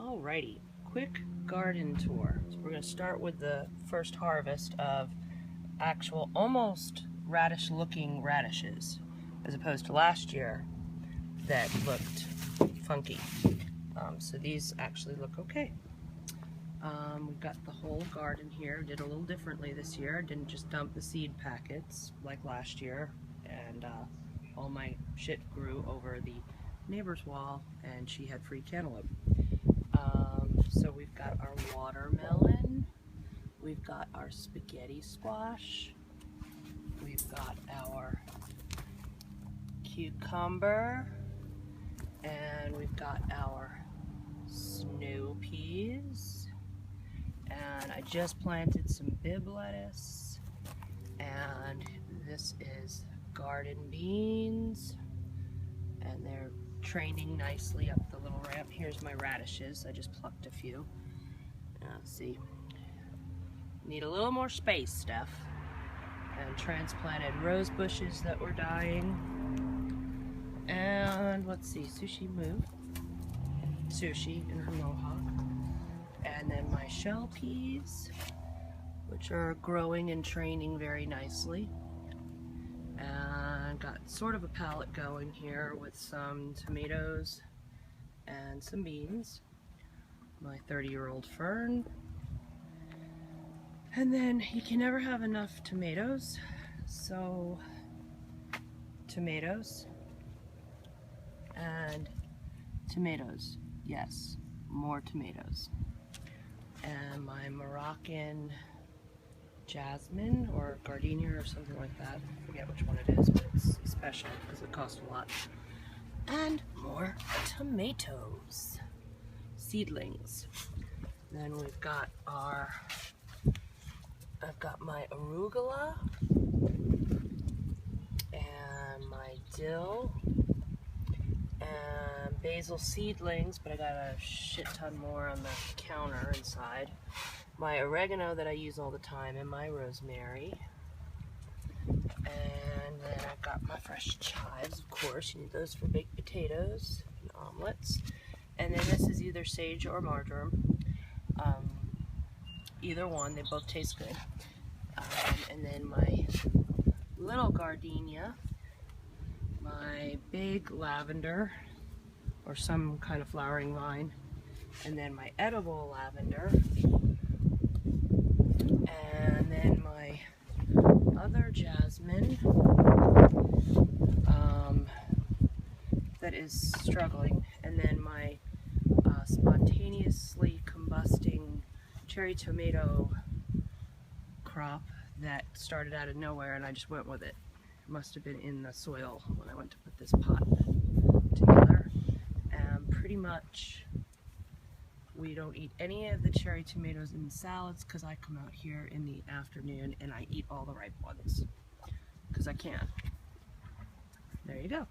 Alrighty, quick garden tour. So we're going to start with the first harvest of actual almost radish looking radishes, as opposed to last year that looked funky. So these actually look okay. We've got the whole garden here. Did a little differently this year. Didn't just dump the seed packets like last year, and all my shit grew over the neighbor's wall, and she had free cantaloupe. So we've got our watermelon, we've got our spaghetti squash, we've got our cucumber, and we've got our snow peas, and I just planted some bib lettuce, and this is garden beans, and they're training nicely up the little ramp. Here's my radishes. I just plucked a few. Let's see. Need a little more space, Steph. And transplanted rose bushes that were dying. And let's see, Sushi moved. Sushi in her mohawk. And then my shell peas, which are growing and training very nicely. And got sort of a palette going here with some tomatoes and some beans. My 30-year-old fern. And then you can never have enough tomatoes, so tomatoes and tomatoes. Yes, more tomatoes. And my Moroccan jasmine or gardenia or something like that. I forget which one it is, but it's special because it costs a lot. And more tomatoes, seedlings. Then we've got I've got my arugula and my dill and basil seedlings, but I got a shit ton more on the counter inside. My oregano that I use all the time, and my rosemary. And then I've got my fresh chives, of course. You need those for baked potatoes and omelets. And then this is either sage or marjoram. Either one, they both taste good. And then my little gardenia, my big lavender, or some kind of flowering vine, and then my edible lavender, and then my other jasmine that is struggling, and then my spontaneously combusting cherry tomato crop that started out of nowhere, and I just went with it. It must have been in the soil when I went to put this pot together. And pretty much we don't eat any of the cherry tomatoes in salads because I come out here in the afternoon and I eat all the ripe ones because I can. There you go.